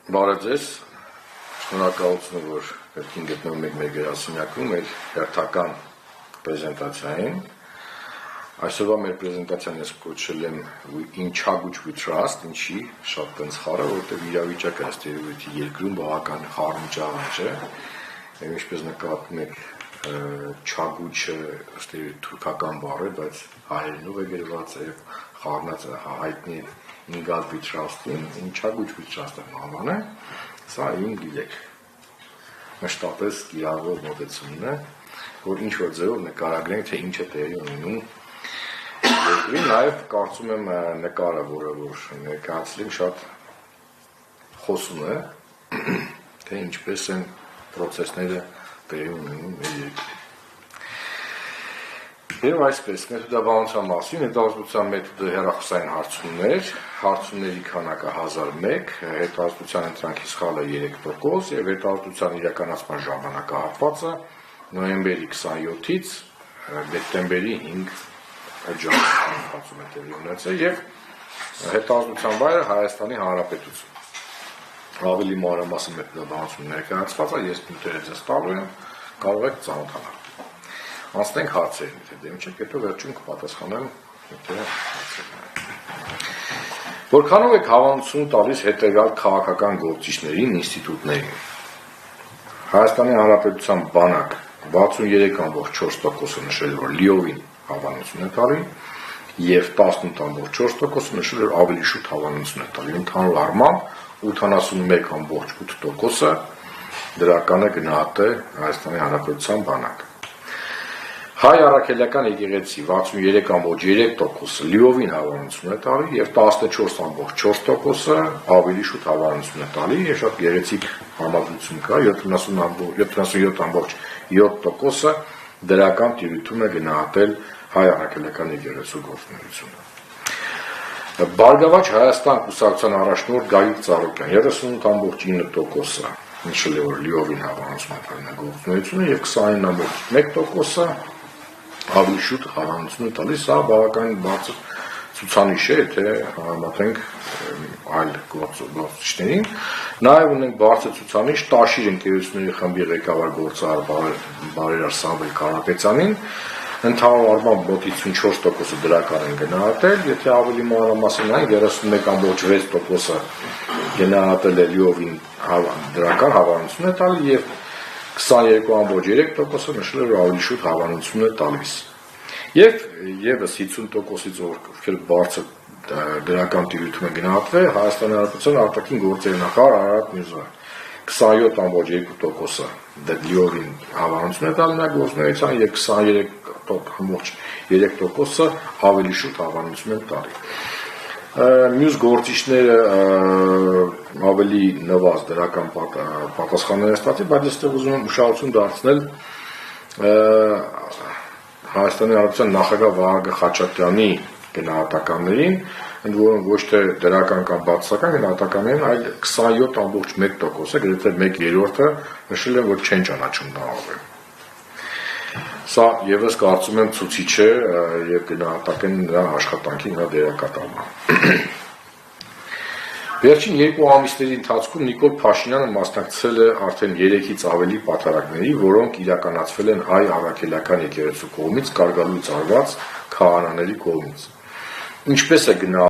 Բարև ձեզ, շնորհակալություն, որ կրկին գտնվում եք մեր գրասենյակում մեր հերթական պրեզենտացիային։ Այսօրվա մեր պրեզենտացիան ես կոչել եմ In Chagouch we trust, ինչի շատ տենց խառը, որովհետև իրավիճակը ըստ երևույթի երկրում բավական խառն ճանաչ է։ Եվ ինչպես նկատում եք, Chagouch-ը ըստ երևույթի թուրքական բառ է, բայց հայերենով է գրված է եւ խառնած է հայտնի In God we trust, In Chagouch we trust անվանը, սա իմ գիտեք մշտապես կիրառվող մոտեցումն է, որ ինչ-որ ձևով նկարագրենք, թե ինչ է տեղի ունենում երկրի, նաև կարծում եմ նկարը, որը որ ներկայացրինք, շատ խոսում է, թե ինչպես են պրոցեսները տեղի ունենում մեր երկրի։ Եվ այսպես, մեթոդաբանության մասին, հետազոտության մեթոդը հեռախոսային հարցումներ, հարցումների քանակը 1001, հետազոտության ընտրանքի սխալը 3% եւ հետազոտության իրականացման ժամանակահատվածը նոյեմբերի 27-ից դեկտեմբերի 5 ժամանակահատվածում է տեղի ունեցել եւ հետազոտության վայրը Հայաստանի Հանրապետություն։ Ավելի մանրամասն մեթոդաբանություն ներկայացված է, ես նյութերը ձեզ տալու եմ, կարող եք ծանոթանալ։ Անցնենք հարցերին, եթե դեմ չեք, հետո վերջում կպատասխանեմ հարցերին։ Որքանով եք հավանություն տալիս հետևյալ քաղաքական գործիչներին, ինստիտուտներին։ Հայաստանի Հանրապետության բանակ 63.4%-ը նշել, որ լիովին հավանություն է տալի, եւ 18.4%-ը նշել, որ ավելի շուտ հավանություն է տալի։ Ընդհանուր առմամբ 81.8%-ը դրական է գնահատել Հայաստանի Հանրապետության բանակ։ Հայ առաքելական եկեղեցի 63.3%-ը լիովին հավանություն է տալի եւ 14.4%-ը ավելի շուտ հավանություն է տալի եւ շատ գեղեցիկ համադրություն կա 77.7%-ը դրական տիրույթում է գնահատել հայ առաքելական եկեղեցու գործունեությունը։ Բարգավաճ Հայաստան կուսակցության առաջնորդ Գագիկ Ծառուկյան 38.9%-ը նշել է, որ լիովին հավանություն է տալի գործունեությունը եւ 29.1%-ը ավելի շուտ հավանություն է տալիս, սա բավական բարձր ցուցանիշ է, եթե համեմատենք այլ գործիչներին։ Նաև ունենք բարձր ցուցանիշ Տաշիր ընկերությունների խմբի ղեկավար գործարար Բարերար Սամվել Կարապետյանին, ընդհանուր առմամբ մոտ 54%-ը դրական են գնահատել, եթե ավելի մանրամասն այն 31.6%-ը գնահատել է լիովին դրական հավանություն է տալի եւ 22.3%-ը նշել է, որ ավելի շուտ հավանություն է տալիս։ Եվ եւս 50%-ից ովքեր բարձր դրական տիրույթում են գնահատվել, Հայաստանի Հանրապետության արտաքին գործերի նախարար Արարատ Միրզոյան 27.2%-ը լիովին հավանություն է տալի նա գործունեության եւ 23.3%-ը ավելի շուտ հավանություն են տալի։ Մյուս գործիչները ավելի նվազ դրական պատասխաններ են ստացել, բայց այստեղ ուզում եմ ուշադրություն դարձնել Հայաստանի Հանրապետության նախագահ Վահագն Խաչատրյանի գնահատականներին, ընդ որում ոչ թե դրական կամ բացասական գնահատականներին, այլ 27.1%-ը, գրեթե 1/3-ը նշել են, որ չեն ճանաչում դա։ Սա եւս կարծում եմ ցուցիչ է եւ գնահատական նրա աշխատանքի նրա դերակատարման։ Վերջին 2 ամիսների ընթացքում Նիկոլ Փաշինյանը մասնակցել է արդեն 3-ից ավելի պատարագների, որոնք իրականացվել են հայ առաքելական եկեղեցու կողմից կարգալույծ արված քահանաների կողմից։ Ինչպես է